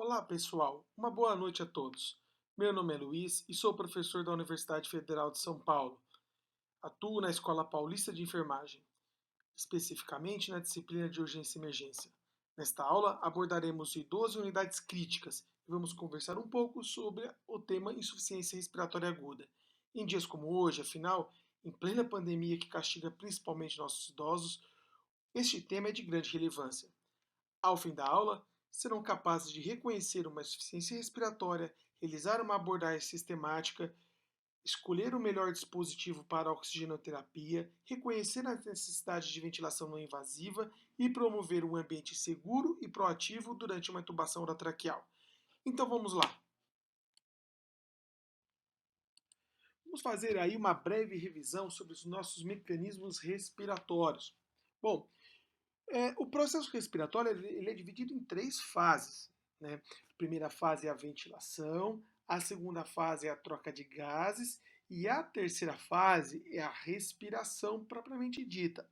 Olá, pessoal. Uma boa noite a todos. Meu nome é Luiz e sou professor da Universidade Federal de São Paulo. Atuo na Escola Paulista de Enfermagem, especificamente na disciplina de Urgência e Emergência. Nesta aula, abordaremos o idoso em unidades críticas e vamos conversar um pouco sobre o tema insuficiência respiratória aguda. Em dias como hoje, afinal, em plena pandemia que castiga principalmente nossos idosos, este tema é de grande relevância. Ao fim da aula, serão capazes de reconhecer uma insuficiência respiratória, realizar uma abordagem sistemática, escolher o melhor dispositivo para a oxigenoterapia, reconhecer a necessidade de ventilação não invasiva e promover um ambiente seguro e proativo durante uma intubação orotraqueal. Então vamos lá. Vamos fazer aí uma breve revisão sobre os nossos mecanismos respiratórios. Bom, o processo respiratório ele é dividido em três fases. Né? A primeira fase é a ventilação, a segunda fase é a troca de gases e a terceira fase é a respiração propriamente dita.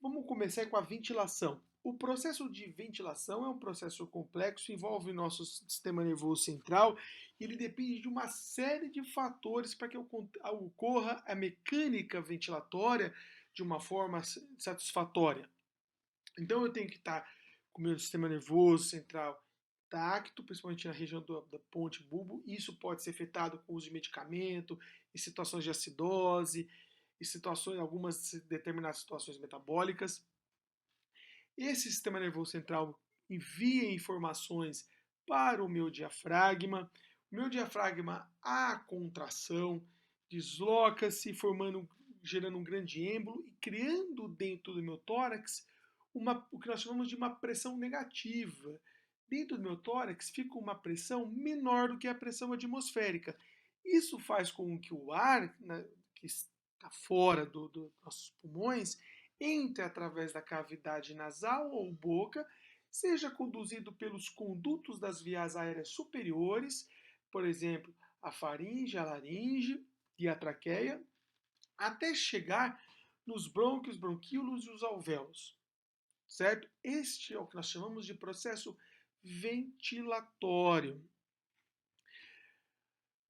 Vamos começar com a ventilação. O processo de ventilação é um processo complexo, envolve nosso sistema nervoso central e ele depende de uma série de fatores para que ocorra a mecânica ventilatória de uma forma satisfatória. Então eu tenho que estar com o meu sistema nervoso central intacto, principalmente na região da ponte bulbo. Isso pode ser afetado com o uso de medicamento, em situações de acidose, em situações, algumas determinadas situações metabólicas. Esse sistema nervoso central envia informações para o meu diafragma. O meu diafragma, a contração, desloca-se, gerando um grande êmbolo e criando dentro do meu tórax o que nós chamamos de uma pressão negativa. Dentro do meu tórax fica uma pressão menor do que a pressão atmosférica. Isso faz com que o ar, né, que está fora dos nossos pulmões entre através da cavidade nasal ou boca, seja conduzido pelos condutos das vias aéreas superiores, por exemplo, a faringe, a laringe e a traqueia, até chegar nos brônquios, bronquíolos e os alvéolos. Certo? Este é o que nós chamamos de processo ventilatório.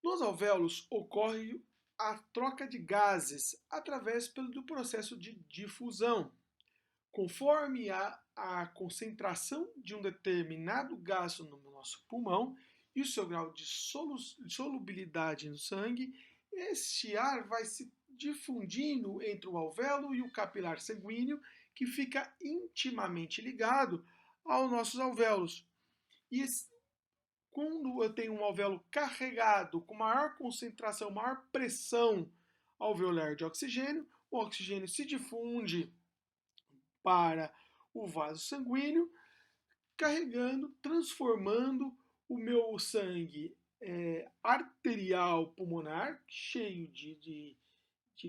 Nos alvéolos ocorre a troca de gases através do processo de difusão. Conforme a concentração de um determinado gás no nosso pulmão e o seu grau de solubilidade no sangue, este ar vai se difundindo entre o alvéolo e o capilar sanguíneo, que fica intimamente ligado aos nossos alvéolos. E quando eu tenho um alvéolo carregado, com maior concentração, maior pressão alveolar de oxigênio, o oxigênio se difunde para o vaso sanguíneo, carregando, transformando o meu sangue arterial pulmonar, cheio de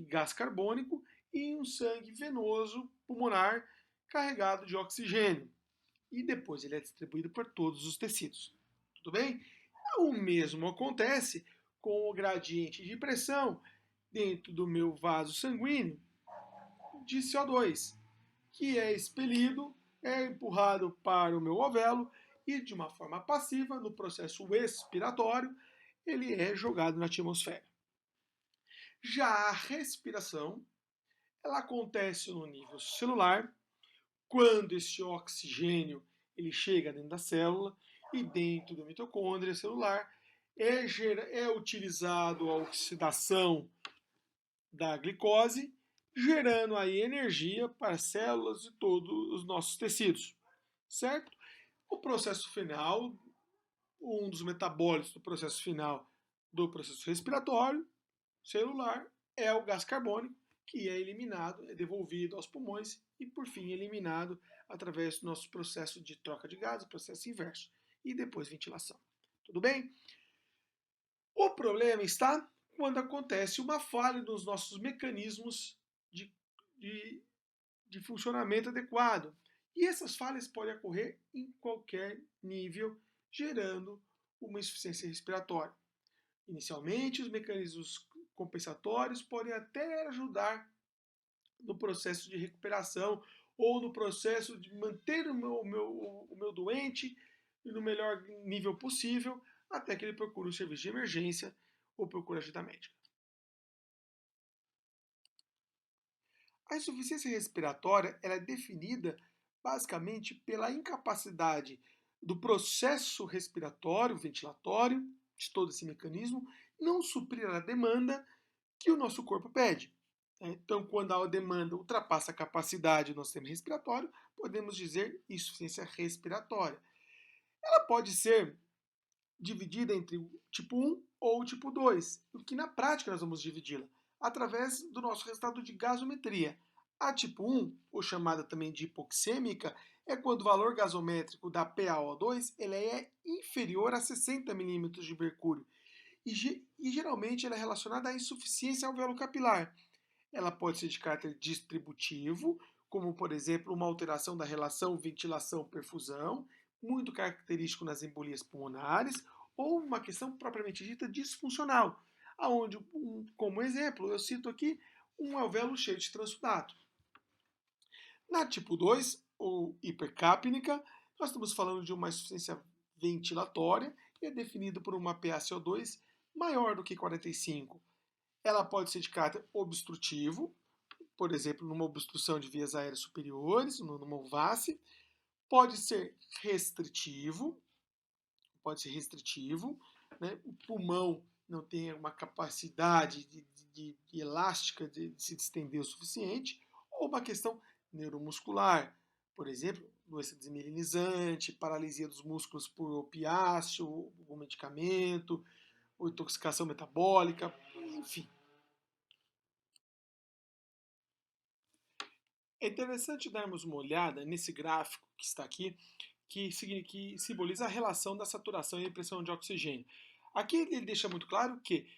gás carbônico, em um sangue venoso pulmonar carregado de oxigênio. E depois ele é distribuído por todos os tecidos. Tudo bem? O mesmo acontece com o gradiente de pressão dentro do meu vaso sanguíneo de CO2, que é expelido, é empurrado para o meu alvéolo e, de uma forma passiva, no processo expiratório, ele é jogado na atmosfera. Já a respiração, ela acontece no nível celular, quando esse oxigênio ele chega dentro da célula e dentro da mitocôndria celular é utilizado a oxidação da glicose, gerando aí energia para as células e todos os nossos tecidos, certo? O processo final, um dos metabólitos do processo final do processo respiratório celular é o gás carbônico, que é eliminado, é devolvido aos pulmões e, por fim, eliminado através do nosso processo de troca de gases, processo inverso, e depois ventilação. Tudo bem? O problema está quando acontece uma falha nos nossos mecanismos de, de, de funcionamento adequado. E essas falhas podem ocorrer em qualquer nível, gerando uma insuficiência respiratória. Inicialmente, os mecanismos compensatórios podem até ajudar no processo de recuperação ou no processo de manter o meu doente e no melhor nível possível até que ele procure o serviço de emergência ou procure ajuda médica. A insuficiência respiratória ela é definida basicamente pela incapacidade do processo respiratório, ventilatório, de todo esse mecanismo, não suprir a demanda que o nosso corpo pede. Então, quando a demanda ultrapassa a capacidade do nosso sistema respiratório, podemos dizer insuficiência respiratória. Ela pode ser dividida entre o tipo 1 ou o tipo 2, o que na prática nós vamos dividi-la através do nosso resultado de gasometria. A tipo 1, ou chamada também de hipoxêmica, é quando o valor gasométrico da PaO2 ele é inferior a 60 milímetros de mercúrio e geralmente ela é relacionada à insuficiência alveolo capilar. Ela pode ser de caráter distributivo, como por exemplo uma alteração da relação ventilação-perfusão, muito característico nas embolias pulmonares, ou uma questão propriamente dita disfuncional, aonde, como exemplo, eu cito aqui um alvéolo cheio de transudato. Na tipo 2, ou hipercapnica, nós estamos falando de uma insuficiência ventilatória e é definido por uma PaCO2 maior do que 45. Ela pode ser de caráter obstrutivo, por exemplo, numa obstrução de vias aéreas superiores, numa UVACE. Pode ser restritivo, né? O pulmão não tem uma capacidade de elástica de se distender o suficiente, ou uma questão neuromuscular, por exemplo, doença desmielinizante, paralisia dos músculos por opiáceo, ou medicamento, ou intoxicação metabólica, enfim. É interessante darmos uma olhada nesse gráfico que está aqui, que simboliza a relação da saturação e pressão de oxigênio. Aqui ele deixa muito claro que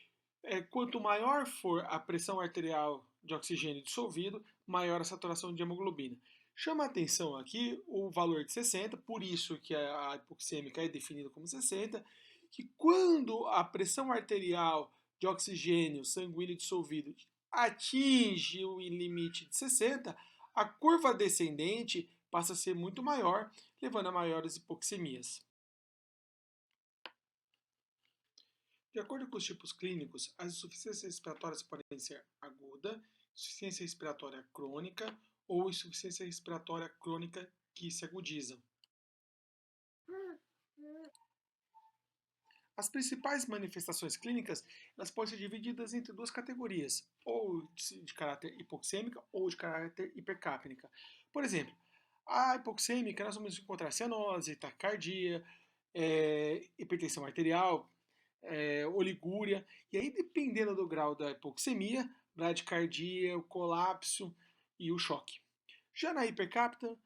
quanto maior for a pressão arterial de oxigênio dissolvido, maior a saturação de hemoglobina. Chama a atenção aqui o valor de 60, por isso que a hipoxêmica é definida como 60, que quando a pressão arterial de oxigênio sanguíneo dissolvido atinge o limite de 60, a curva descendente passa a ser muito maior, levando a maiores hipoxemias. De acordo com os tipos clínicos, as insuficiências respiratórias podem ser aguda, insuficiência respiratória crônica ou insuficiência respiratória crônica que se agudizam. As principais manifestações clínicas elas podem ser divididas entre duas categorias, ou de caráter hipoxêmica ou de caráter hipercapnica. Por exemplo, a hipoxêmica nós vamos encontrar cianose, taquicardia, hipertensão arterial, oligúria, e aí dependendo do grau da hipoxemia, bradicardia, o colapso e o choque. Já na hipercapnica,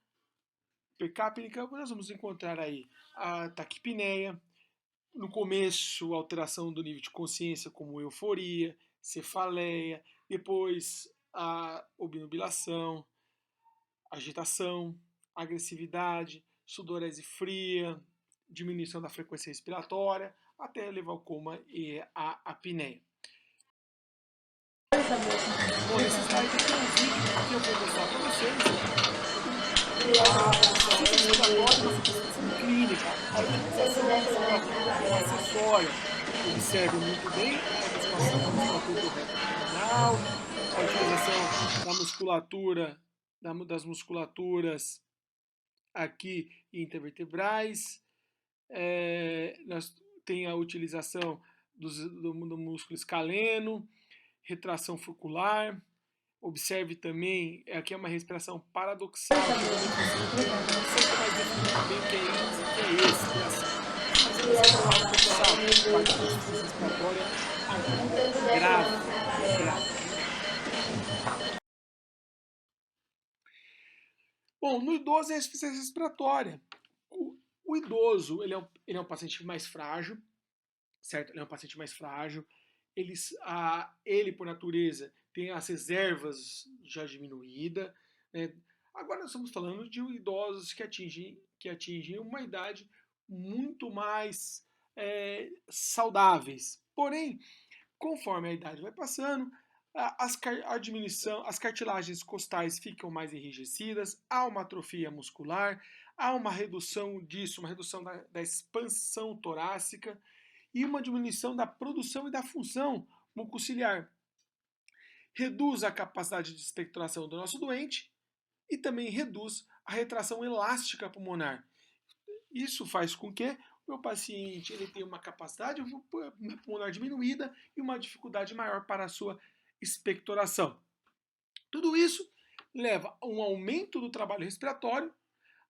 nós vamos encontrar aí a taquipneia, no começo alteração do nível de consciência como euforia, cefaleia, depois a obnubilação, agitação, agressividade, sudorese fria, diminuição da frequência respiratória, até levar ao coma e a apneia. Bom, esse slide aqui é um vídeo que eu vou mostrar para vocês a insuficiência clínica, a utilização do acessório. Observe muito bem a musculatura do reto abdominal, a utilização da musculatura, das musculaturas aqui intervertebrais, nós tem a utilização do músculo escaleno, retração furcular. Observe também, aqui é uma respiração paradoxal, sempre mais definido bem o que é expiração. A respiração paradoxal, respiratória aguda, grave. Bom, no idoso é a insuficiência respiratória. O idoso, ele é um paciente mais frágil, certo? Ele é um paciente mais frágil. Ele por natureza, tem as reservas já diminuídas. Né? Agora nós estamos falando de idosos que atingem uma idade muito mais saudáveis. Porém, conforme a idade vai passando, As cartilagens costais ficam mais enrijecidas, há uma atrofia muscular, há uma redução disso, uma redução da expansão torácica e uma diminuição da produção e da função mucociliar. Reduz a capacidade de expectoração do nosso doente e também reduz a retração elástica pulmonar. Isso faz com que o meu paciente ele tenha uma capacidade pulmonar diminuída e uma dificuldade maior para a sua expectoração. Tudo isso leva a um aumento do trabalho respiratório,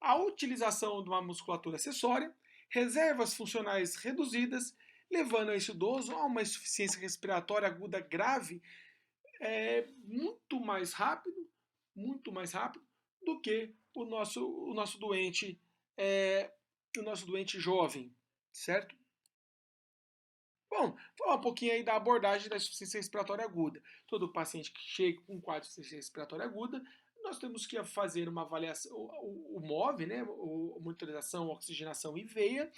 a utilização de uma musculatura acessória, reservas funcionais reduzidas, levando esse idoso a uma insuficiência respiratória aguda grave muito mais rápido do que o nosso doente jovem, certo? Bom, falar um pouquinho aí da abordagem da insuficiência respiratória aguda. Todo paciente que chega com um quadro de insuficiência respiratória aguda, nós temos que fazer uma avaliação, o MOV, né, monitorização, oxigenação e veia,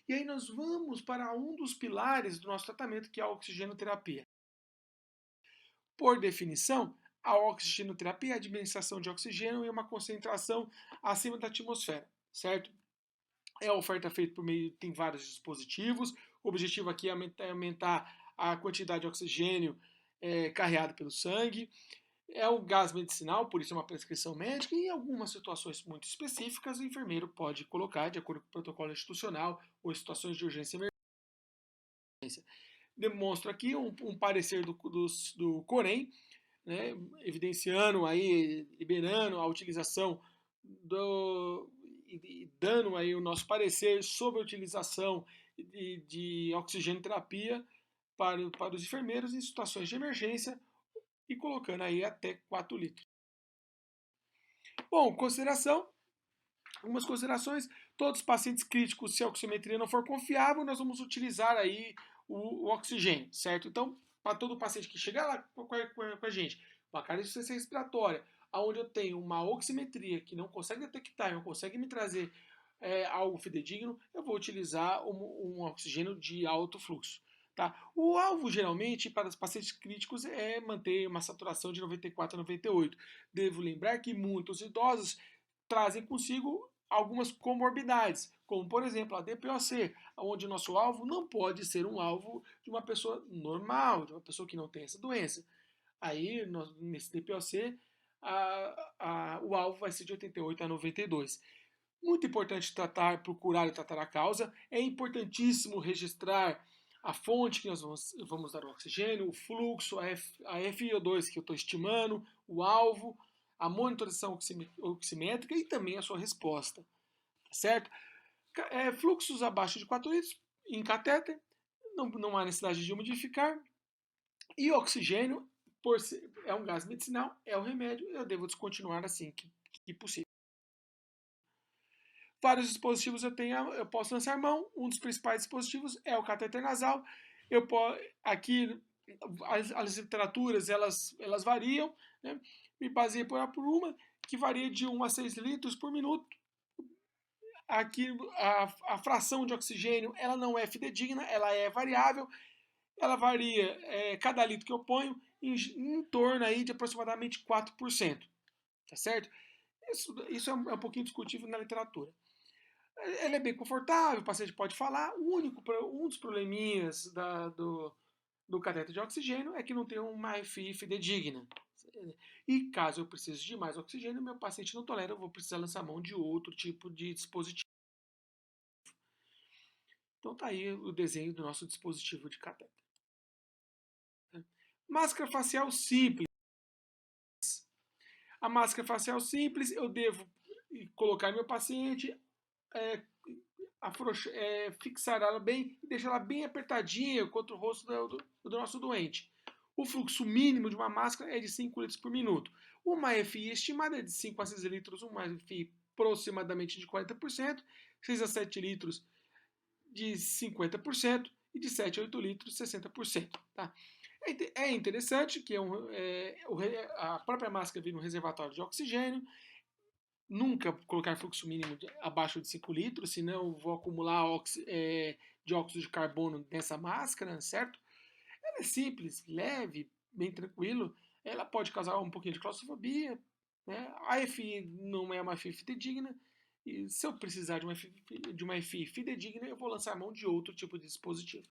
e aí nós vamos para um dos pilares do nosso tratamento, que é a oxigenoterapia. Por definição, a oxigenoterapia é a administração de oxigênio em uma concentração acima da atmosfera, certo? É a oferta feita por meio, tem vários dispositivos. O objetivo aqui é aumentar a quantidade de oxigênio carreado pelo sangue. É um gás medicinal, por isso é uma prescrição médica, e em algumas situações muito específicas, o enfermeiro pode colocar, de acordo com o protocolo institucional, ou situações de urgência e emergência. Demonstro aqui um parecer do Corém, né, evidenciando aí, liberando a utilização e dando aí o nosso parecer sobre a utilização de oxigenoterapia para os enfermeiros em situações de emergência e colocando aí até 4 litros. Bom, algumas considerações, todos os pacientes críticos, se a oximetria não for confiável, nós vamos utilizar aí o oxigênio, certo? Então, para todo paciente que chegar lá com a gente, uma carga de insuficiência respiratória, onde eu tenho uma oximetria que não consegue detectar, não consegue me trazer algo fidedigno, eu vou utilizar um oxigênio de alto fluxo. Tá? O alvo, geralmente, para os pacientes críticos é manter uma saturação de 94 a 98. Devo lembrar que muitos idosos trazem consigo algumas comorbidades, como, por exemplo, a DPOC, onde o nosso alvo não pode ser um alvo de uma pessoa normal, de uma pessoa que não tem essa doença. Aí, nesse DPOC, o alvo vai ser de 88 a 92. Muito importante procurar e tratar a causa. É importantíssimo registrar a fonte que nós vamos dar o oxigênio, o fluxo, a FiO2 que eu estou estimando, o alvo, a monitorização oximétrica e também a sua resposta, certo? Fluxos abaixo de 4 litros em catéter, não há necessidade de umidificar, e oxigênio, é um gás medicinal, é um remédio, eu devo descontinuar assim que possível. Vários dispositivos eu posso lançar mão. Um dos principais dispositivos é o catéter nasal. Aqui as literaturas elas variam, né? Me baseei por uma que varia de 1 a 6 litros por minuto. Aqui a fração de oxigênio ela não é fidedigna, ela é variável. Ela varia, cada litro que eu ponho, em torno aí de aproximadamente 4%. Tá certo? Isso é um pouquinho discutível na literatura. Ele é bem confortável, o paciente pode falar. Um dos probleminhas do cateter de oxigênio é que não tem uma FI fidedigna. E caso eu precise de mais oxigênio, meu paciente não tolera, eu vou precisar lançar mão de outro tipo de dispositivo. Então tá aí o desenho do nosso dispositivo de cateter. Máscara facial simples. A máscara facial simples, eu devo colocar meu paciente, fixar ela bem e deixar ela bem apertadinha contra o rosto do nosso doente. O fluxo mínimo de uma máscara é de 5 litros por minuto. Uma FI estimada é de 5 a 6 litros, uma FI aproximadamente de 40%, 6 a 7 litros de 50% e de 7 a 8 litros 60%. Tá? É interessante que a própria máscara vira um reservatório de oxigênio. Nunca colocar fluxo mínimo abaixo de 5 litros, senão vou acumular dióxido de carbono nessa máscara, certo? Ela é simples, leve, bem tranquilo. Ela pode causar um pouquinho de claustrofobia, né? A FI não é uma FI fidedigna, e se eu precisar de uma FI fidedigna, eu vou lançar a mão de outro tipo de dispositivo.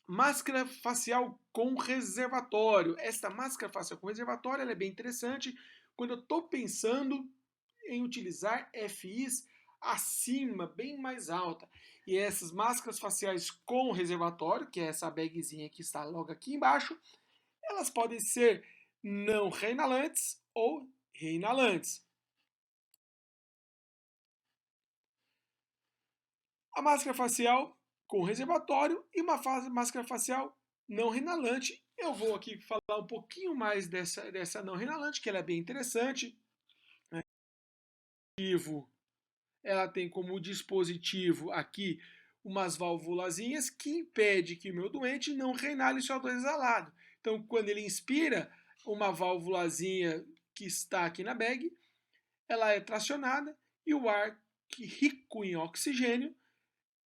Máscara facial com reservatório. Esta máscara facial com reservatório ela é bem interessante quando eu estou pensando em utilizar FIs acima, bem mais alta. E essas máscaras faciais com reservatório, que é essa bagzinha que está logo aqui embaixo, elas podem ser não reinalantes ou reinalantes. A máscara facial com reservatório e uma máscara facial não reinalante. Eu vou aqui falar um pouquinho mais dessa não reinalante, que ela é bem interessante. Ela tem como dispositivo aqui umas válvulazinhas que impede que o meu doente não reinale CO2 exalado. Então, quando ele inspira, uma válvulazinha que está aqui na bag, ela é tracionada e o ar que rico em oxigênio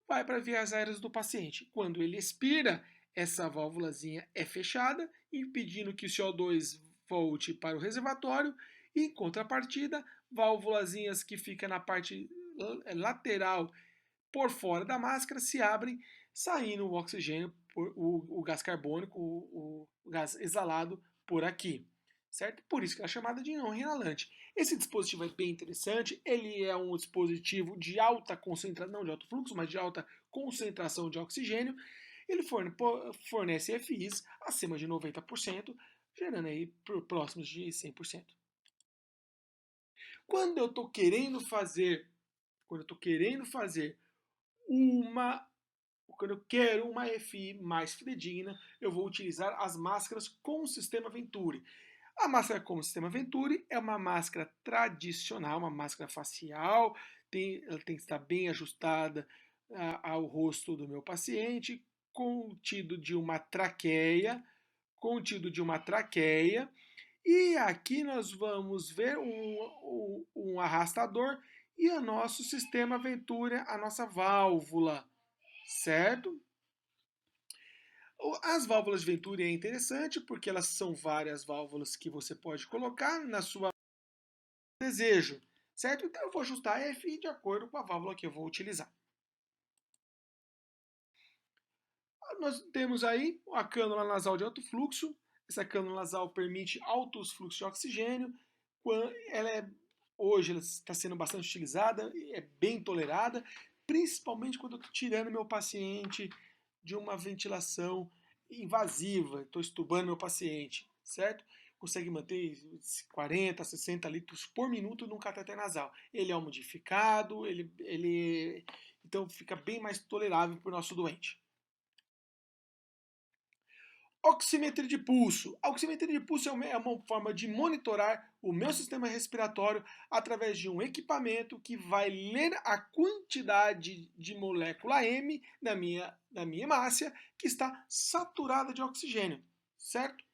vai para vias aéreas do paciente. Quando ele expira, essa válvulazinha é fechada, impedindo que o CO2 volte para o reservatório. E, em contrapartida, válvulazinhas que ficam na parte lateral por fora da máscara se abrem, saindo o oxigênio, o gás carbônico, o gás exalado por aqui. Certo? Por isso que é chamada de não reinalante. Esse dispositivo é bem interessante, ele é um dispositivo de alta concentração, não de alto fluxo, mas de alta concentração de oxigênio. Ele fornece FIs acima de 90%, gerando aí próximos de 100%. Quando eu estou querendo fazer quando eu quero uma FI mais fidedigna, eu vou utilizar as máscaras com o sistema Venturi. A máscara com o sistema Venturi é uma máscara tradicional, uma máscara facial, ela tem que estar bem ajustada ao rosto do meu paciente, contido de uma traqueia, e aqui nós vamos ver um arrastador e o nosso sistema Venturi, a nossa válvula, certo? As válvulas Venturi é interessante porque elas são várias válvulas que você pode colocar na sua desejo, certo? Então eu vou ajustar a FI de acordo com a válvula que eu vou utilizar. Nós temos aí a cânula nasal de alto fluxo. Essa cânula nasal permite altos fluxos de oxigênio. Hoje ela está sendo bastante utilizada, é bem tolerada, principalmente quando eu estou tirando meu paciente de uma ventilação invasiva, estou estubando meu paciente, certo? Consegue manter 40, 60 litros por minuto num cateter nasal. Ele é umidificado, então fica bem mais tolerável para o nosso doente. Oximetria de pulso. A oximetria de pulso é uma forma de monitorar o meu sistema respiratório através de um equipamento que vai ler a quantidade de molécula M da minha hemácia que está saturada de oxigênio, certo?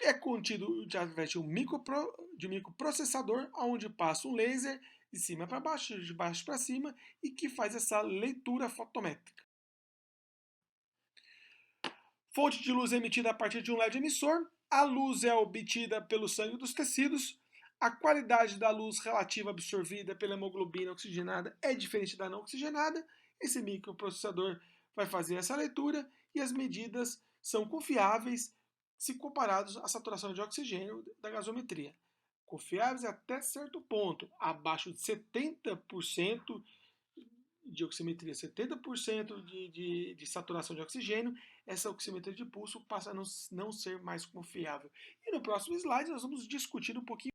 É contido através de um microprocessador, onde passa um laser de cima para baixo, de baixo para cima, e que faz essa leitura fotométrica. Fonte de luz é emitida a partir de um LED emissor. A luz é obtida pelo sangue dos tecidos. A qualidade da luz relativa absorvida pela hemoglobina oxigenada é diferente da não oxigenada. Esse microprocessador vai fazer essa leitura e as medidas são confiáveis se comparados à saturação de oxigênio da gasometria. Confiáveis até certo ponto, abaixo de 70% de oximetria, 70% de saturação de oxigênio, essa oximetria de pulso passa a não ser mais confiável. E no próximo slide nós vamos discutir um pouquinho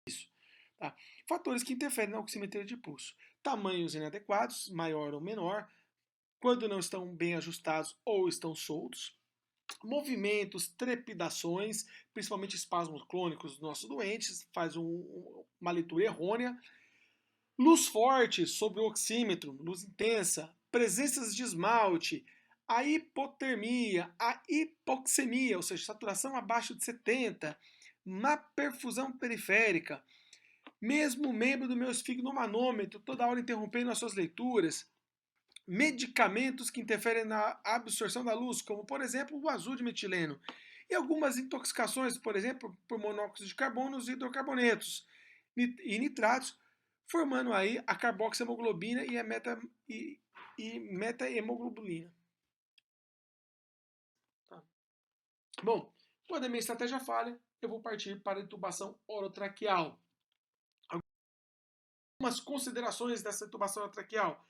isso. Tá? Fatores que interferem na oximetria de pulso. Tamanhos inadequados, maior ou menor, quando não estão bem ajustados ou estão soltos. Movimentos, trepidações, principalmente espasmos clônicos dos nossos doentes, faz uma leitura errônea. Luz forte sobre o oxímetro, luz intensa, presenças de esmalte, a hipotermia, a hipoxemia, ou seja, saturação abaixo de 70, má perfusão periférica, mesmo membro do meu esfigmomanômetro toda hora interrompendo as suas leituras, medicamentos que interferem na absorção da luz, como, por exemplo, o azul de metileno, e algumas intoxicações, por exemplo, por monóxido de carbono e hidrocarbonetos e nitratos, formando aí a carboxihemoglobina e metahemoglobina. Tá. Bom, quando a minha estratégia falha, eu vou partir para a intubação orotraqueal. Algumas considerações dessa intubação orotraqueal.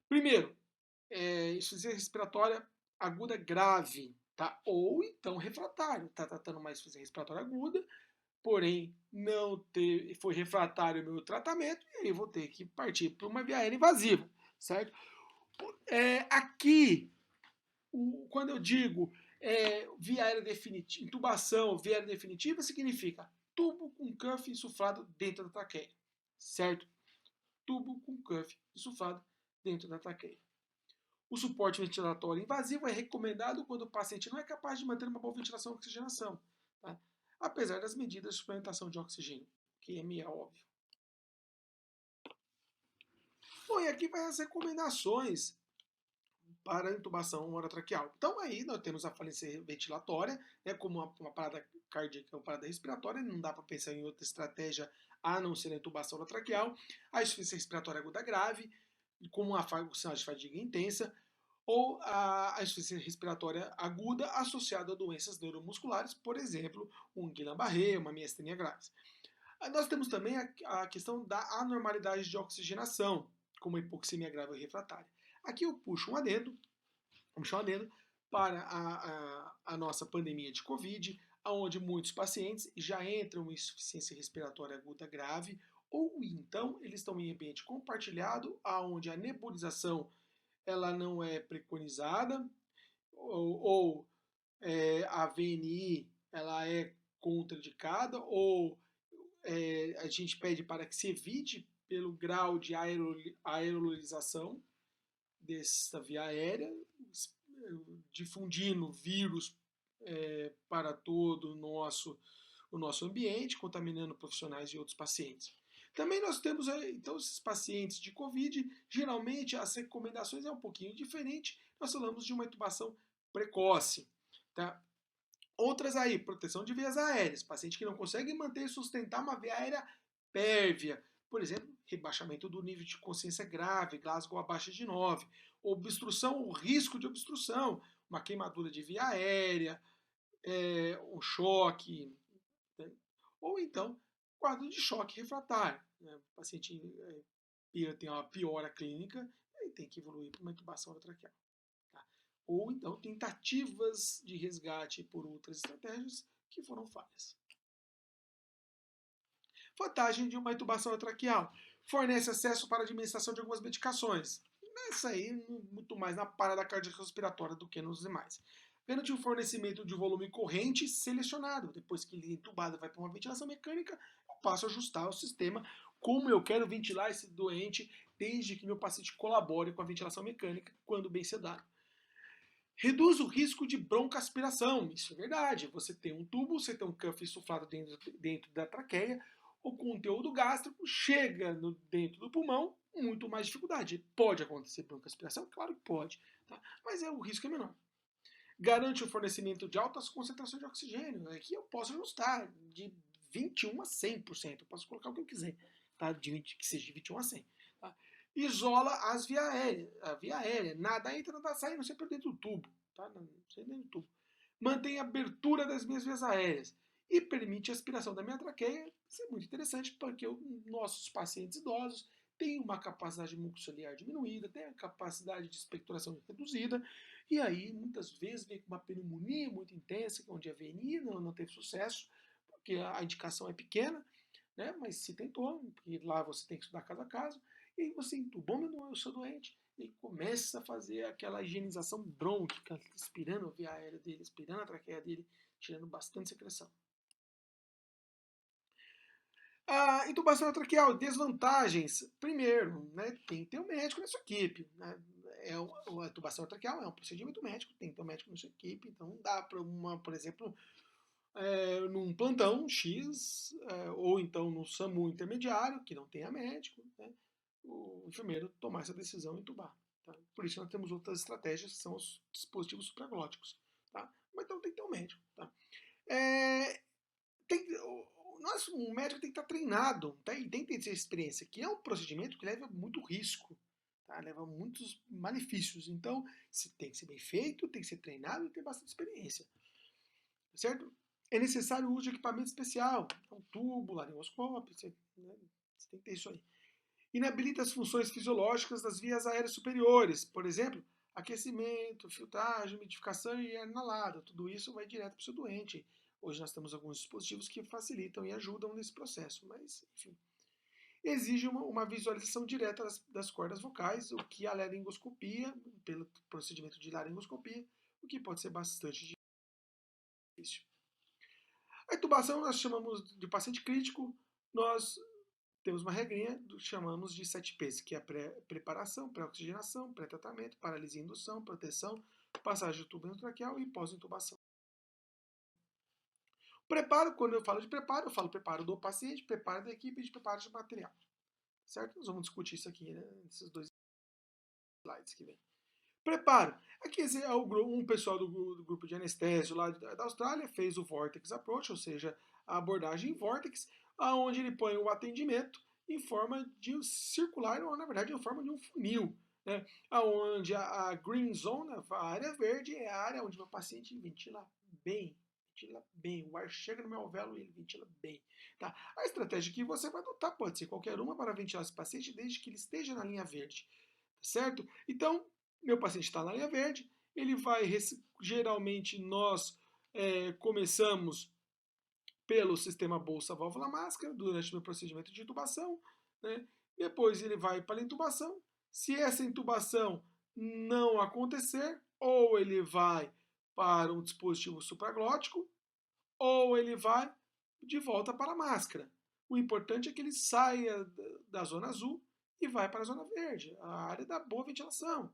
Primeiro, insuficiência respiratória aguda grave, tá? Ou então refratário, tá tratando uma insuficiência respiratória aguda, porém foi refratário o meu tratamento, e aí eu vou ter que partir para uma via aérea invasiva, certo? Aqui, quando eu digo via aérea definitiva, intubação, via aérea definitiva, significa tubo com cuff insuflado dentro da traqueia, certo? Tubo com cuff insuflado dentro da traqueia. O suporte ventilatório invasivo é recomendado quando o paciente não é capaz de manter uma boa ventilação e oxigenação, tá? Apesar das medidas de suplementação de oxigênio, que é óbvio. Bom, e aqui vai as recomendações para a intubação orotraqueal. Então aí nós temos a falência ventilatória, né, como uma parada cardíaca, uma parada respiratória, não dá para pensar em outra estratégia a não ser a intubação orotraqueal, a insuficiência respiratória aguda grave, como uma sinal de fadiga intensa, ou a insuficiência respiratória aguda associada a doenças neuromusculares, por exemplo, um Guillain-Barré, uma miastenia graves. Nós temos também a questão da anormalidade de oxigenação, como a hipoxemia grave ou refratária. Aqui eu puxo um adendo, para a nossa pandemia de Covid, onde muitos pacientes já entram em insuficiência respiratória aguda grave, ou então eles estão em ambiente compartilhado, onde a nebulização ela não é preconizada, ou a VNI ela é contraindicada, ou a gente pede para que se evite pelo grau de aerolização dessa via aérea, difundindo vírus para todo o nosso ambiente, contaminando profissionais e outros pacientes. Também nós temos, então, esses pacientes de Covid, geralmente as recomendações é um pouquinho diferente, nós falamos de uma intubação precoce, tá? Outras aí, proteção de vias aéreas, paciente que não consegue manter e sustentar uma via aérea pérvia, por exemplo, rebaixamento do nível de consciência grave, Glasgow abaixo de 9, obstrução, o risco de obstrução, uma queimadura de via aérea, um choque, né? Ou então quadro de choque refratário. Né? O paciente tem uma piora clínica e tem que evoluir para uma intubação orotraqueal. Tá? Ou então tentativas de resgate por outras estratégias que foram falhas. Vantagem de uma intubação orotraqueal: fornece acesso para a administração de algumas medicações. Essa aí, muito mais na parada cardiorrespiratória do que nos demais. Garante o fornecimento de volume corrente selecionado. Depois que ele é entubado vai para uma ventilação mecânica, eu passo a ajustar o sistema como eu quero ventilar esse doente, desde que meu paciente colabore com a ventilação mecânica, quando bem sedado. Reduz o risco de broncoaspiração. Isso é verdade. Você tem um tubo, você tem um cuff insuflado dentro da traqueia, o conteúdo gástrico chega dentro do pulmão, muito mais dificuldade. Pode acontecer broncoaspiração? Claro que pode, tá? Mas o risco é menor. Garante o fornecimento de altas concentrações de oxigênio. Aqui eu posso ajustar de 21 a 100%. Eu posso colocar o que eu quiser, tá? Que seja de 21 a 100. Tá? Isola a via aérea. Nada entra, nada sai, não sempre dentro do tubo. Tá? Não sei dentro do tubo. Mantém a abertura das minhas vias aéreas e permite a aspiração da minha traqueia. Isso é muito interessante porque nossos pacientes idosos têm uma capacidade mucociliar diminuída, têm a capacidade de expectoração reduzida, e aí muitas vezes vem com uma pneumonia muito intensa, onde a VNI não teve sucesso, porque a indicação é pequena, né? Mas se tentou, porque lá você tem que estudar caso a caso, e aí você entubou o seu doente e começa a fazer aquela higienização brônquica, expirando a via aérea dele, expirando a traqueia dele, tirando bastante secreção. A intubação traqueal, desvantagens. Primeiro, né, tem que ter um médico na sua equipe. Né? A intubação traqueal é um procedimento médico, tem que ter um médico na sua equipe. Então, não dá para por exemplo, num plantão X, ou então no SAMU intermediário, que não tenha médico, né, o enfermeiro tomar essa decisão e intubar. Tá? Por isso nós temos outras estratégias, que são os dispositivos supraglóticos. Tá? Mas então tem que ter um médico. Tá? O médico tem que estar treinado, tá? E tem que ter essa experiência, que é um procedimento que leva muito risco, tá? Leva muitos malefícios. Então, se tem que ser bem feito, tem que ser treinado e ter bastante experiência. Certo? É necessário o uso de equipamento especial, um tubo, laringoscópio, você tem que ter isso aí. Inabilita as funções fisiológicas das vias aéreas superiores, por exemplo, aquecimento, filtragem, umidificação e ar inalado. Tudo isso vai direto para o seu doente. Hoje nós temos alguns dispositivos que facilitam e ajudam nesse processo, mas, enfim. Exige uma visualização direta das cordas vocais, o que a laringoscopia, pelo procedimento de laringoscopia, o que pode ser bastante difícil. A intubação nós chamamos de paciente crítico, nós temos uma regrinha, chamamos de 7Ps, que é a preparação, pré-oxigenação, pré-tratamento, paralisia e indução, proteção, passagem do tubo endotraqueal e pós-intubação. Preparo, quando eu falo de preparo, eu falo preparo do paciente, preparo da equipe e de preparo de material. Certo? Nós vamos discutir isso aqui, né, nesses dois slides que vem. Preparo. Aqui é um pessoal do grupo de anestésio lá da Austrália fez o Vortex Approach, ou seja, a abordagem em Vortex, onde ele põe o atendimento em forma de circular, ou na verdade em forma de um funil, né? Onde a Green Zone, a área verde, é a área onde o paciente ventila bem. O ar chega no meu alvéolo e ele ventila bem. Tá? A estratégia que você vai adotar pode ser qualquer uma para ventilar esse paciente, desde que ele esteja na linha verde. Certo? Então, meu paciente está na linha verde, ele vai, geralmente nós começamos pelo sistema bolsa-válvula-máscara durante o meu procedimento de intubação, né? Depois ele vai para a intubação. Se essa intubação não acontecer, ou ele vai para um dispositivo supraglótico, ou ele vai de volta para a máscara. O importante é que ele saia da zona azul e vai para a zona verde, a área da boa ventilação.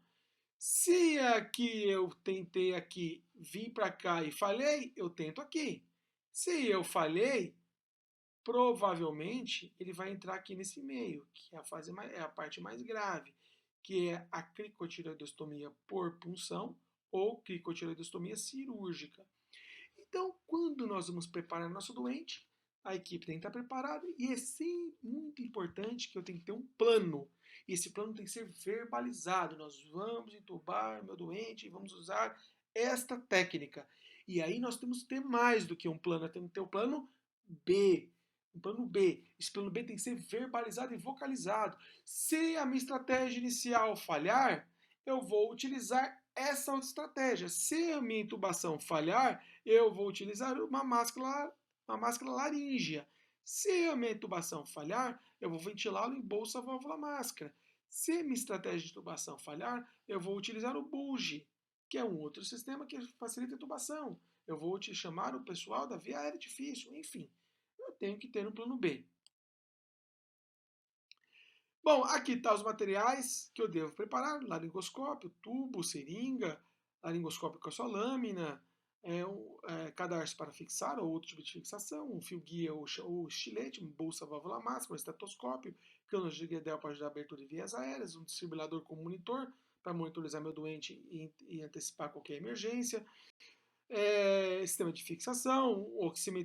Se aqui eu tentei aqui, vim para cá e falhei, eu tento aqui. Se eu falhei, provavelmente ele vai entrar aqui nesse meio, que é a parte mais grave, que é a cricotireoidostomia por punção ou cricotireoidostomia cirúrgica. Então, quando nós vamos preparar nosso doente, a equipe tem que estar preparada e é sim muito importante que eu tenho que ter um plano. E esse plano tem que ser verbalizado. Nós vamos entubar meu doente e vamos usar esta técnica. E aí nós temos que ter mais do que um plano, nós temos que ter o plano B. Um plano B. Esse plano B tem que ser verbalizado e vocalizado. Se a minha estratégia inicial falhar, eu vou utilizar essa outra estratégia. Se a minha intubação falhar, eu vou utilizar uma máscara laríngea. Se a minha intubação falhar, eu vou ventilá-lo em bolsa válvula máscara. Se a minha estratégia de intubação falhar, eu vou utilizar o BUGE, que é um outro sistema que facilita a intubação. Eu vou te chamar o pessoal da via aérea difícil, enfim. Eu tenho que ter um plano B. Bom, aqui estão os materiais que eu devo preparar: laringoscópio, tubo, seringa, laringoscópio com a sua lâmina, cadarço para fixar ou outro tipo de fixação, um fio guia ou estilete, uma bolsa válvula máxima, um estetoscópio, cano de Guedel para ajudar a abertura de vias aéreas, um desfibrilador com monitor para monitorizar meu doente e antecipar qualquer emergência, sistema de fixação,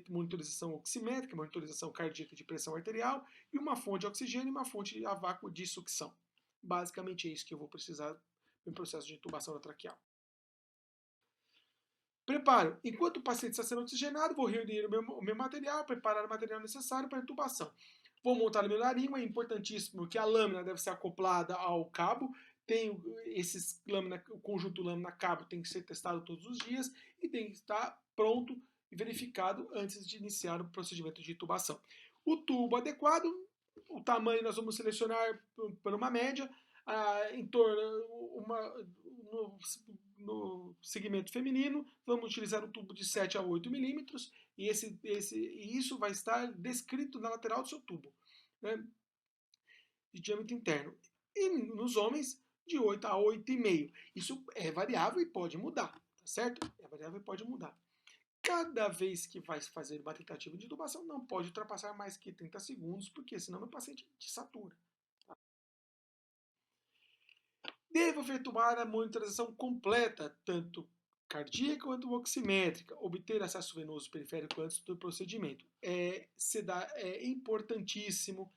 monitorização oximétrica, monitorização cardíaca de pressão arterial e uma fonte de oxigênio e uma fonte a vácuo de sucção. Basicamente é isso que eu vou precisar no processo de intubação traqueal. Preparo. Enquanto o paciente está sendo oxigenado, vou reunir o meu material, preparar o material necessário para a intubação. Vou montar o meu laringo, é importantíssimo que a lâmina deve ser acoplada ao cabo. O conjunto lâmina-cabo tem que ser testado todos os dias e tem que estar pronto e verificado antes de iniciar o procedimento de intubação. O tubo adequado, o tamanho nós vamos selecionar por uma média, em torno no segmento feminino, vamos utilizar um tubo de 7 a 8 milímetros e isso vai estar descrito na lateral do seu tubo, né, de diâmetro interno. E nos homens, de 8 a 8,5. Isso é variável e pode mudar, tá certo? É variável e pode mudar. Cada vez que vai fazer uma tentativa de intubação, não pode ultrapassar mais que 30 segundos, porque senão o paciente desatura. Devo efetuar a monitorização completa, tanto cardíaca quanto oximétrica, obter acesso venoso periférico antes do procedimento. É importantíssimo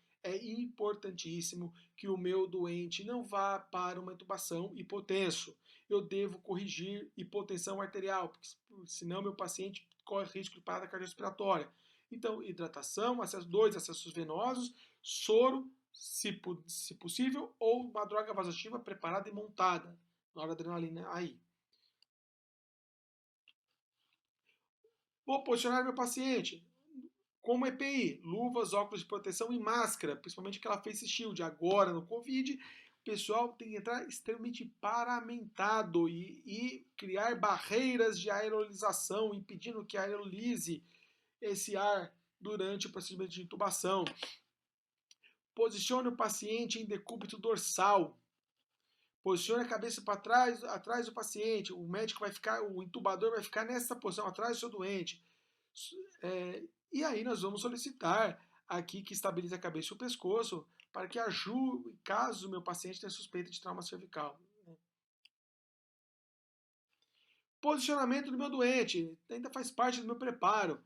que o meu doente não vá para uma intubação hipotenso. Eu devo corrigir hipotensão arterial, porque senão meu paciente corre risco de parada cardiorrespiratória. Então, hidratação, dois acessos venosos, soro, se possível, ou uma droga vasoativa preparada e montada, noradrenalina aí. Vou posicionar meu paciente como EPI, luvas, óculos de proteção e máscara, principalmente aquela face shield. Agora, no Covid, o pessoal tem que entrar extremamente paramentado e criar barreiras de aerolização, impedindo que aerolize esse ar durante o procedimento de intubação. Posicione o paciente em decúbito dorsal. Posicione a cabeça para trás, atrás do paciente. O intubador vai ficar nessa posição, atrás do seu doente. E aí nós vamos solicitar aqui que estabilize a cabeça e o pescoço para que ajude, caso o meu paciente tenha suspeita de trauma cervical. Posicionamento do meu doente ainda faz parte do meu preparo.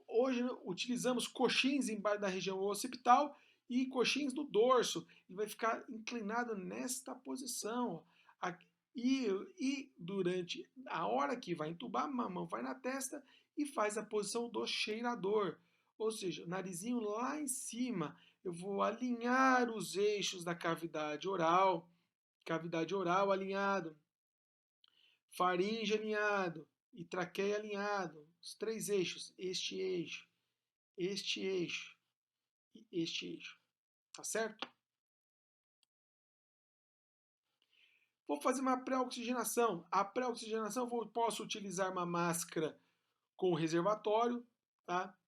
Hoje utilizamos coxins embaixo da região occipital e coxins no dorso. Ele vai ficar inclinado nesta posição. E durante a hora que vai entubar, a mão vai na testa e faz a posição do cheirador. Ou seja, o narizinho lá em cima. Eu vou alinhar os eixos da cavidade oral alinhado, faringe alinhado e traqueia alinhado. Os três eixos, este eixo e este eixo. Tá certo? Vou fazer uma pré-oxigenação. A pré-oxigenação posso utilizar uma máscara com reservatório, tá?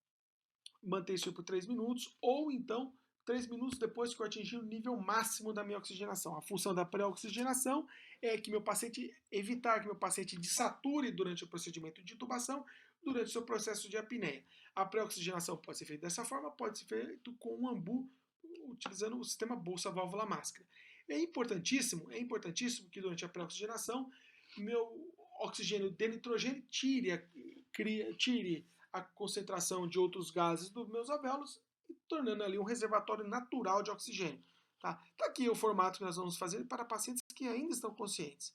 Manter isso por 3 minutos, ou então 3 minutos depois que eu atingir o nível máximo da minha oxigenação. A função da pré-oxigenação é que evitar que meu paciente desature durante o procedimento de intubação, durante o seu processo de apneia. A pré-oxigenação pode ser feita dessa forma, pode ser feita com um ambu, utilizando o sistema bolsa-válvula-máscara. É importantíssimo que durante a pré-oxigenação meu oxigênio de nitrogênio tire a concentração de outros gases dos meus alvéolos, tornando ali um reservatório natural de oxigênio. Tá aqui o formato que nós vamos fazer para pacientes que ainda estão conscientes.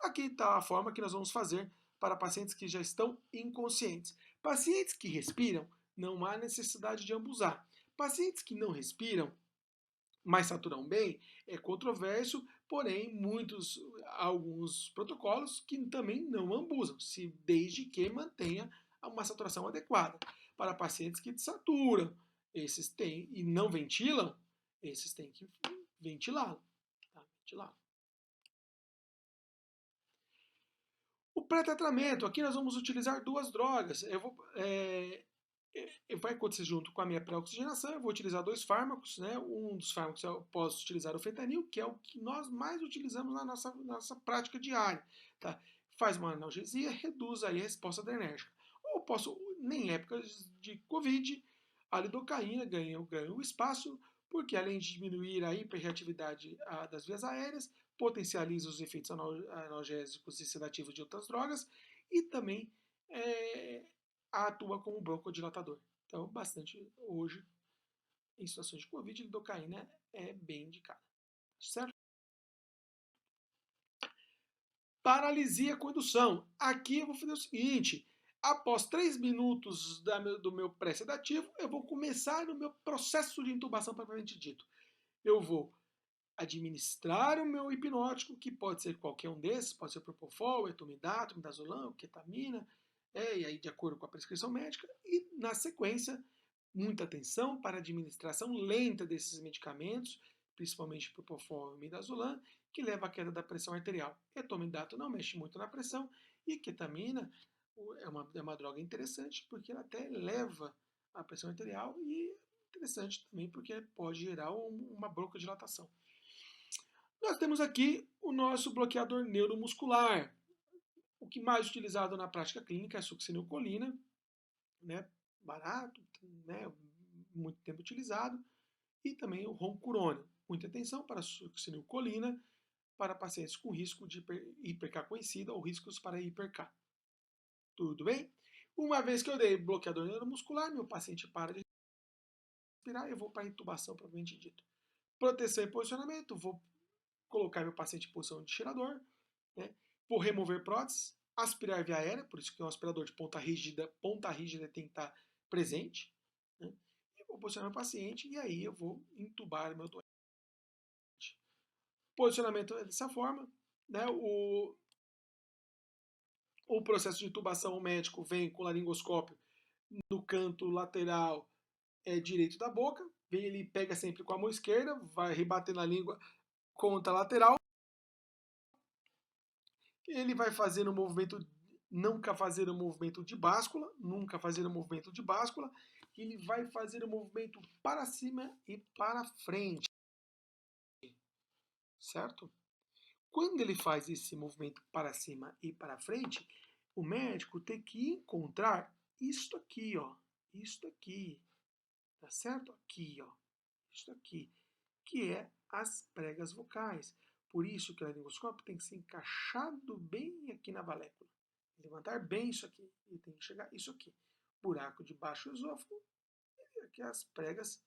Aqui está a forma que nós vamos fazer para pacientes que já estão inconscientes. Pacientes que respiram, não há necessidade de ambusar. Pacientes que não respiram, mas saturam bem, é controverso, porém alguns protocolos que também não ambusam, desde que mantenha uma saturação adequada. Para pacientes que desaturam, esses têm e não ventilam, esses têm que ventilá-lo. Tá? O pré-tratamento, aqui nós vamos utilizar duas drogas. Vai acontecer junto com a minha pré-oxigenação, eu vou utilizar dois fármacos, né? Um dos fármacos eu posso utilizar o fentanil, que é o que nós mais utilizamos na nossa prática diária. Tá? Faz uma analgesia, reduz aí a resposta adrenérgica. Ou posso, em épocas de Covid, a lidocaína ganha o espaço, porque além de diminuir a hiperreatividade das vias aéreas, potencializa os efeitos analgésicos e sedativos de outras drogas e também atua como broncodilatador. Então, bastante hoje, em situações de Covid, lidocaína é bem indicada. Certo? Paralisia com indução. Aqui eu vou fazer o seguinte: após 3 minutos do meu pré-sedativo, eu vou começar o meu processo de intubação propriamente dito. Eu vou administrar o meu hipnótico, que pode ser qualquer um desses, pode ser propofol, etomidato, midazolam, ketamina, e aí de acordo com a prescrição médica, e na sequência, muita atenção para a administração lenta desses medicamentos, principalmente propofol e midazolam, que leva à queda da pressão arterial. Etomidato não mexe muito na pressão, e ketamina é uma droga interessante, porque ela até eleva a pressão arterial, e interessante também porque pode gerar uma broncodilatação. Nós temos aqui o nosso bloqueador neuromuscular. O que mais utilizado na prática clínica é a succinilcolina, né? Barato, né? Muito tempo utilizado. e também o roncurônio. Muita atenção para succinilcolina para pacientes com risco de hiper-K conhecida ou riscos para hiper-K. Tudo bem? Uma vez que eu dei bloqueador neuromuscular, meu paciente para de respirar, eu vou para a intubação propriamente dito. Proteção e posicionamento, vou colocar meu paciente em posição de tirador, né? Vou remover prótese, aspirar via aérea, por isso que é um aspirador de ponta rígida tem que estar presente, né? E vou posicionar meu paciente e aí eu vou intubar meu doente. Posicionamento é dessa forma, né? O processo de intubação, o médico vem com o laringoscópio no canto lateral direito da boca, ele pega sempre com a mão esquerda, vai rebatendo a língua contra a lateral, ele vai fazer o movimento, nunca fazer o movimento de báscula, ele vai fazer o movimento para cima e para frente, certo? Quando ele faz esse movimento para cima e para frente, o médico tem que encontrar isto aqui, ó, isto aqui, tá certo? Aqui, ó, isto aqui, que é as pregas vocais. Por isso que o laringoscópio tem que ser encaixado bem aqui na valécula. Levantar bem isso aqui. E tem que chegar isso aqui. Buraco de baixo do esôfago. E aqui as pregas,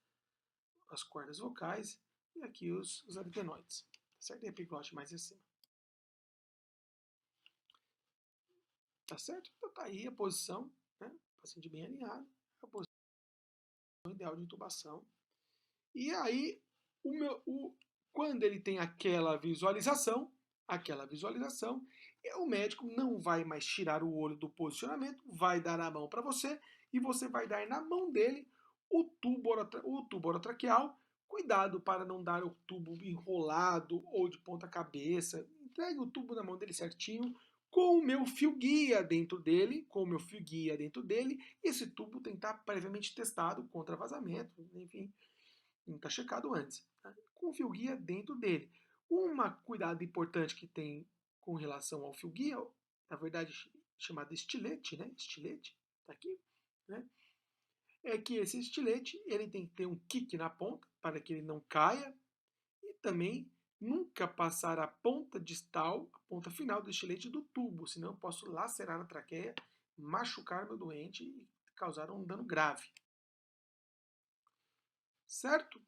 as cordas vocais. E aqui os aritenoides. Certo? E a epiglote mais em cima. Tá certo? Então tá aí a posição, né? Paciente bem alinhado. A posição ideal de intubação. E aí, quando ele tem aquela visualização, o médico não vai mais tirar o olho do posicionamento, vai dar a mão para você e você vai dar na mão dele o tubo orotraqueal. Cuidado para não dar o tubo enrolado ou de ponta cabeça. Entregue o tubo na mão dele certinho, com o meu fio guia dentro dele, Esse tubo tem que estar previamente testado contra vazamento, enfim, não está checado antes. Tá? Com o fio guia dentro dele. Cuidado importante que tem com relação ao fio guia, na verdade chamado estilete, né? Estilete, tá aqui, né? É que esse estilete ele tem que ter um kick na ponta para que ele não caia e também nunca passar a ponta distal, a ponta final do estilete do tubo, senão eu posso lacerar a traqueia, machucar meu doente e causar um dano grave. Certo?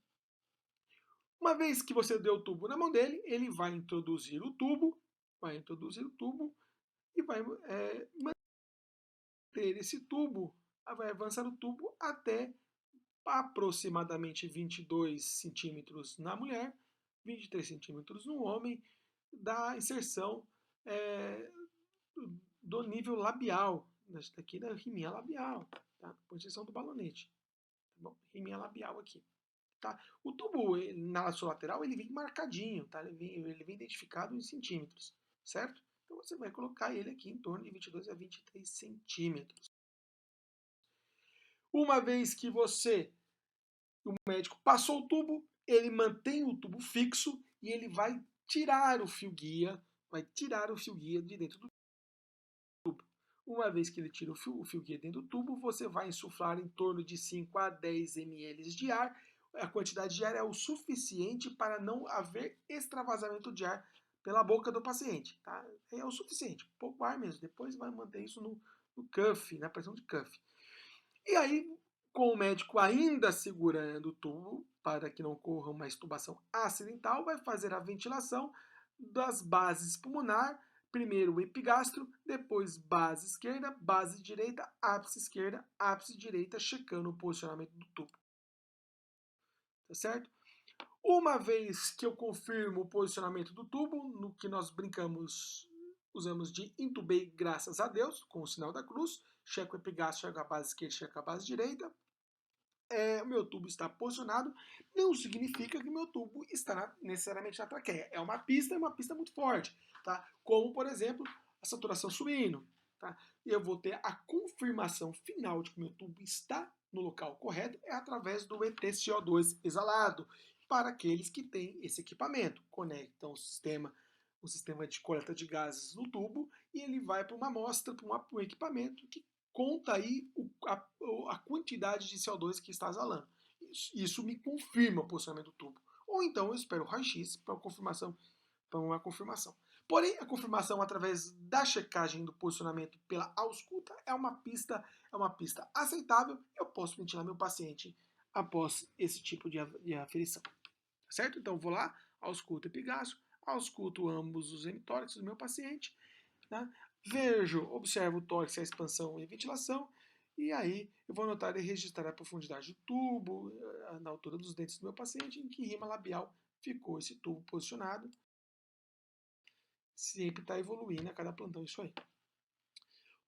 Uma vez que você deu o tubo na mão dele, ele vai introduzir o tubo e vai manter esse tubo, vai avançar o tubo até aproximadamente 22 centímetros na mulher, 23 centímetros no homem, da inserção do nível labial, daqui da rimia labial, tá? Posição do balonete, tá bom? Rimia labial aqui. Tá? O tubo na sua lateral ele vem marcadinho, tá? ele vem identificado em centímetros, certo? Então você vai colocar ele aqui em torno de 22 a 23 centímetros. Uma vez que o médico passou o tubo, ele mantém o tubo fixo e ele vai tirar o fio guia, de dentro do tubo. Uma vez que ele tira o fio guia dentro do tubo, você vai insuflar em torno de 5 a 10 ml de ar. A quantidade de ar é o suficiente para não haver extravasamento de ar pela boca do paciente. Tá? É o suficiente, pouco ar mesmo. Depois vai manter isso no cuff, na pressão de cuff. E aí, com o médico ainda segurando o tubo, para que não ocorra uma extubação acidental, vai fazer a ventilação das bases pulmonar, primeiro o epigastro, depois base esquerda, base direita, ápice esquerda, ápice direita, checando o posicionamento do tubo. Tá certo? Uma vez que eu confirmo o posicionamento do tubo, no que nós usamos de intubei, graças a Deus, com o sinal da cruz, checo o epigastro, checo a base esquerda, checo a base direita, o meu tubo está posicionado, não significa que o meu tubo está necessariamente na traqueia. É uma pista muito forte, tá? Como, por exemplo, a saturação subindo. Tá? Eu vou ter a confirmação final de que o meu tubo está no local correto através do EtCO2 exalado, para aqueles que têm esse equipamento. Conectam o sistema de coleta de gases no tubo e ele vai para uma amostra, para um equipamento que conta aí a quantidade de CO2 que está exalando. isso me confirma o posicionamento do tubo. Ou então eu espero o raio-x para uma confirmação. Porém, a confirmação através da checagem do posicionamento pela ausculta é uma pista aceitável. Eu posso ventilar meu paciente após esse tipo de aferição. Certo? Então, vou lá, ausculto epigástrio, ausculto ambos os hemitórax do meu paciente, né? Observo o tórax, a expansão e a ventilação, e aí eu vou anotar e registrar a profundidade do tubo, na altura dos dentes do meu paciente, em que rima labial ficou esse tubo posicionado. Sempre está evoluindo a cada plantão isso aí.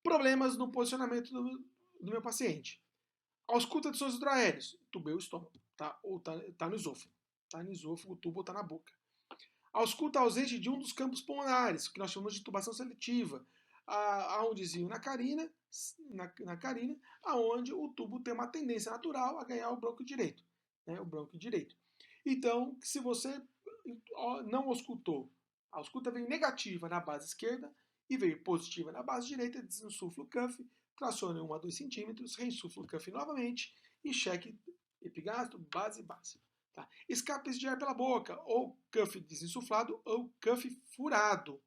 Problemas no posicionamento do meu paciente. Ausculta de sons hidroaéreos, tubei o estômago, tá? Ou tá no esôfago. Tá no esôfago, o tubo está na boca. Ausculta ausente de um dos campos pulmonares, que nós chamamos de tubação seletiva. Há um desvio na carina, aonde o tubo tem uma tendência natural a ganhar o brônquio direito. Né, o brônquio direito. Então, se você não auscultou, a ausculta veio negativa na base esquerda e veio positiva na base direita, desinsufla o cuff, tracione 1 a 2 centímetros, reinsufla o cuff novamente e cheque epigastro, base. Tá? Escapes de ar pela boca, ou cuff desinsuflado ou cuff furado.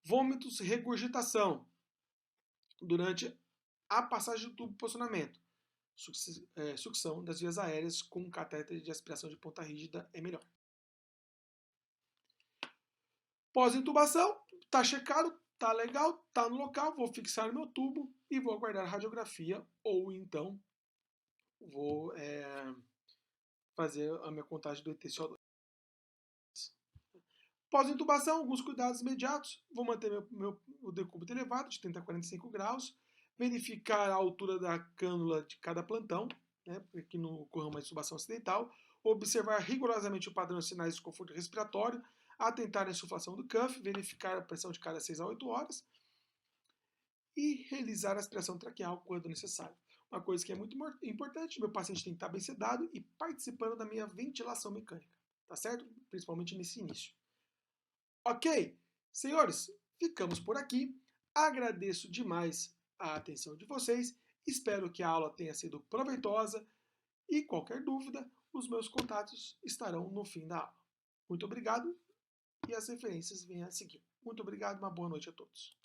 Vômitos, regurgitação durante a passagem do tubo posicionamento. Sucção das vias aéreas com catéter de aspiração de ponta rígida é melhor. Pós-intubação, tá checado, tá legal, tá no local, vou fixar meu tubo e vou aguardar a radiografia ou então vou fazer a minha contagem do ETCO2. Pós-intubação, alguns cuidados imediatos, vou manter o decúbito elevado de 30 a 45 graus, verificar a altura da cânula de cada plantão, né, para que não ocorra uma intubação acidental, observar rigorosamente o padrão de sinais de desconforto respiratório, atentar à insuflação do cuff, verificar a pressão de cada 6 a 8 horas e realizar a aspiração traqueal quando necessário. Uma coisa que é muito importante, meu paciente tem que estar bem sedado e participando da minha ventilação mecânica, tá certo? Principalmente nesse início. Ok, senhores, ficamos por aqui. Agradeço demais a atenção de vocês. Espero que a aula tenha sido proveitosa e qualquer dúvida, os meus contatos estarão no fim da aula. Muito obrigado e as referências vêm a seguir. Muito obrigado, uma boa noite a todos.